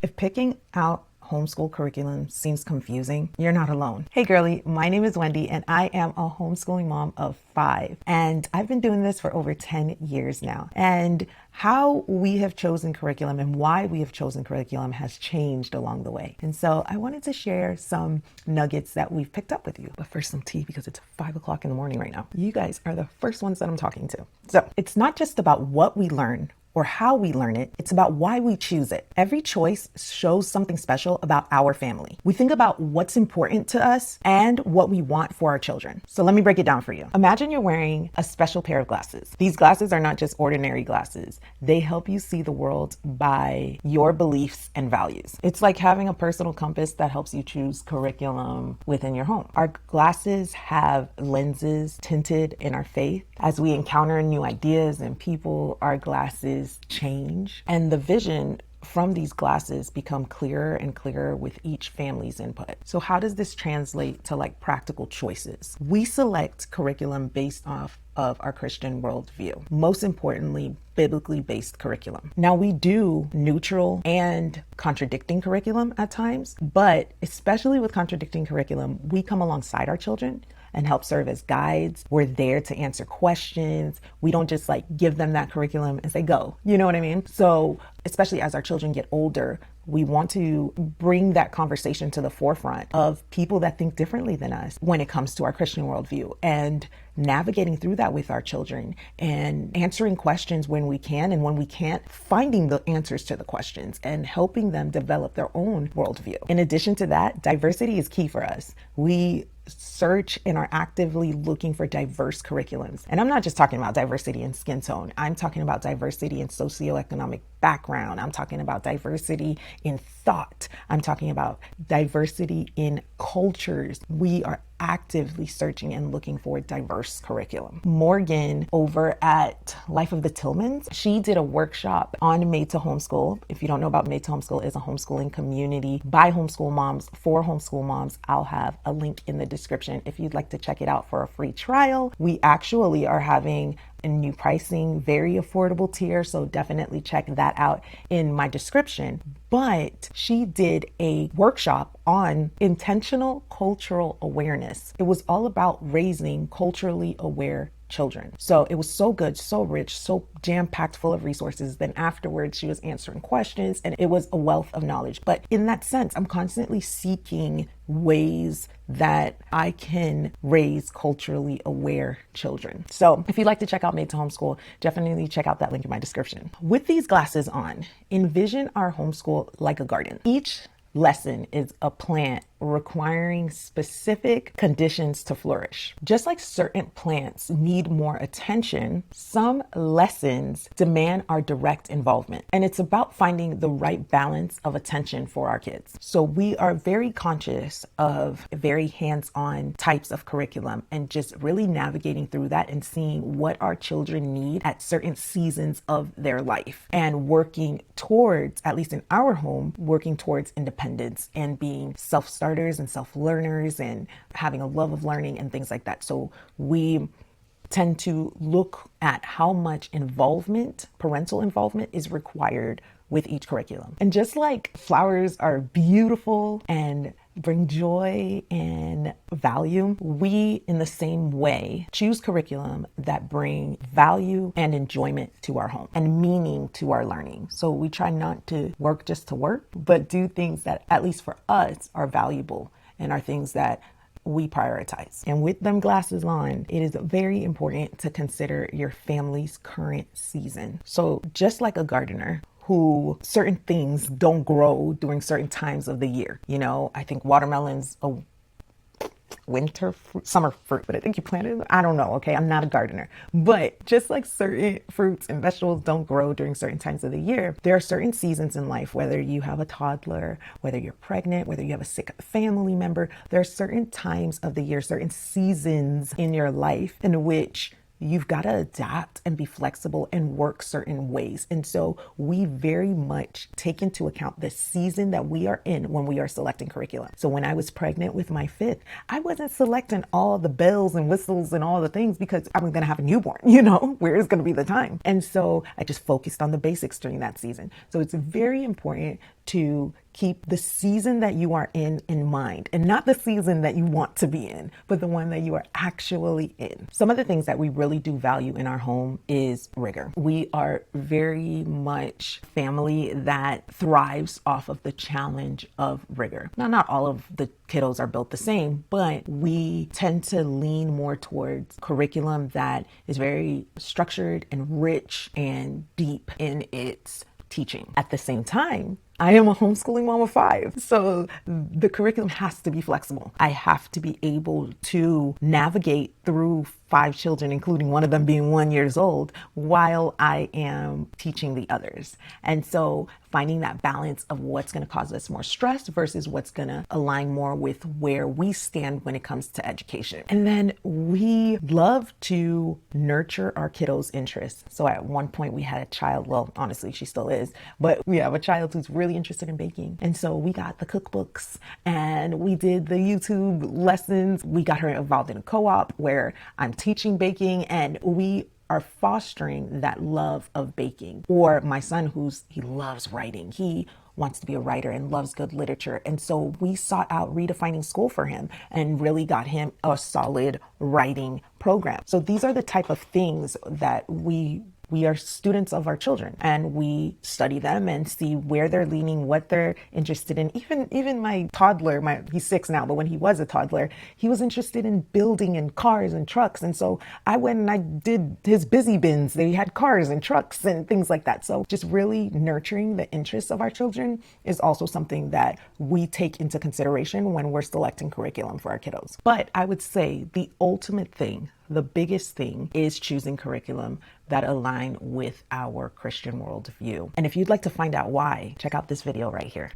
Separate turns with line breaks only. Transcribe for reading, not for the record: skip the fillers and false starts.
If picking out homeschool curriculum seems confusing, you're not alone. Hey girlie, my name is Wendy and I am a homeschooling mom of 5. And I've been doing this for over 10 years now. And how we have chosen curriculum and why we have chosen curriculum has changed along the way. And so I wanted to share some nuggets that we've picked up with you. But first, some tea because it's 5 o'clock in the morning right now. You guys are the first ones that I'm talking to. So it's not just about what we learn or how we learn it, it's about why we choose it. Every choice shows something special about our family. We think about what's important to us and what we want for our children. So let me break it down for you. Imagine you're wearing a special pair of glasses. These glasses are not just ordinary glasses. They help you see the world by your beliefs and values. It's like having a personal compass that helps you choose curriculum within your home. Our glasses have lenses tinted in our faith. As we encounter new ideas and people, our glasses change, and the vision from these glasses become clearer and clearer with each family's input. So how does this translate to practical choices? We select curriculum based off of our Christian worldview. Most importantly, biblically based curriculum. Now we do neutral and contradicting curriculum at times, but especially with contradicting curriculum, we come alongside our children and help serve as guides. We're there to answer questions. We don't just give them that curriculum and say, go. You know what I mean? So especially as our children get older, we want to bring that conversation to the forefront of people that think differently than us when it comes to our Christian worldview, and navigating through that with our children and answering questions when we can, and when we can't, finding the answers to the questions and helping them develop their own worldview. In addition to that, diversity is key for us. We search and are actively looking for diverse curriculums. And I'm not just talking about diversity in skin tone. I'm talking about diversity in socioeconomic background. I'm talking about diversity in thought. I'm talking about diversity in cultures. We are actively searching and looking for diverse curriculum. Morgan over at Life of the Tillmans, she did a workshop on Made to Homeschool. If you don't know about Made to Homeschool, it's a homeschooling community by homeschool moms for homeschool moms. I'll have a link in the description if you'd like to check it out for a free trial. We actually are having a new pricing, very affordable tier, so definitely check that out in my description. But she did a workshop on intentional cultural awareness. It was all about raising culturally aware children. So it was so good, so rich, so jam-packed full of resources. Then afterwards, she was answering questions and it was a wealth of knowledge. But in that sense, I'm constantly seeking ways that I can raise culturally aware children. So if you'd like to check out Made to Homeschool, definitely check out that link in my description. With these glasses on, envision our homeschool like a garden. Each lesson is a plant requiring specific conditions to flourish. Just like certain plants need more attention, some lessons demand our direct involvement. And it's about finding the right balance of attention for our kids. So we are very conscious of very hands-on types of curriculum and just really navigating through that and seeing what our children need at certain seasons of their life and working towards, at least in our home, working towards independence and being self-starters and self-learners and having a love of learning and things like that. So we tend to look at how much involvement, parental involvement, is required with each curriculum. And just like flowers are beautiful and bring joy and value, we in the same way choose curriculum that bring value and enjoyment to our home and meaning to our learning. So we try not to work just to work, but do things that, at least for us, are valuable and are things that we prioritize. And with them glasses on, it is very important to consider your family's current season. So just like a gardener, who certain things don't grow during certain times of the year. You know, I think watermelon's a winter fruit, summer fruit, but I think you planted it. I don't know. Okay. I'm not a gardener, but just like certain fruits and vegetables don't grow during certain times of the year, there are certain seasons in life, whether you have a toddler, whether you're pregnant, whether you have a sick family member, there are certain times of the year, certain seasons in your life in which you've got to adapt and be flexible and work certain ways. And so we very much take into account the season that we are in when we are selecting curriculum. So when I was pregnant with my 5th, I wasn't selecting all the bells and whistles and all the things because I was going to have a newborn, where is going to be the time. And so I just focused on the basics during that season. So it's very important to keep the season that you are in mind, and not the season that you want to be in, but the one that you are actually in. Some of the things that we really do value in our home is rigor. We are very much family that thrives off of the challenge of rigor. Now, not all of the kiddos are built the same, but we tend to lean more towards curriculum that is very structured and rich and deep in its teaching. At the same time, I am a homeschooling mom of 5, so the curriculum has to be flexible. I have to be able to navigate through 5 children, including one of them being 1 year old, while I am teaching the others. And so finding that balance of what's going to cause us more stress versus what's going to align more with where we stand when it comes to education. And then we love to nurture our kiddos' interests. So at one point we had a child, well, honestly, she still is, but we have a child who's really interested in baking. And so we got the cookbooks and we did the YouTube lessons. We got her involved in a co-op where I'm teaching baking, and we are fostering that love of baking. Or my son, he loves writing. He wants to be a writer and loves good literature. And so we sought out Redefining School for him and really got him a solid writing program. So these are the type of things that we are students of our children, and we study them and see where they're leaning, what they're interested in. Even my toddler, he's 6 now, but when he was a toddler, he was interested in building and cars and trucks. And so I went and I did his busy bins. They had cars and trucks and things like that. So just really nurturing the interests of our children is also something that we take into consideration when we're selecting curriculum for our kiddos. But I would say the ultimate thing, the biggest thing, is choosing curriculum that align with our Christian worldview. And if you'd like to find out why, check out this video right here.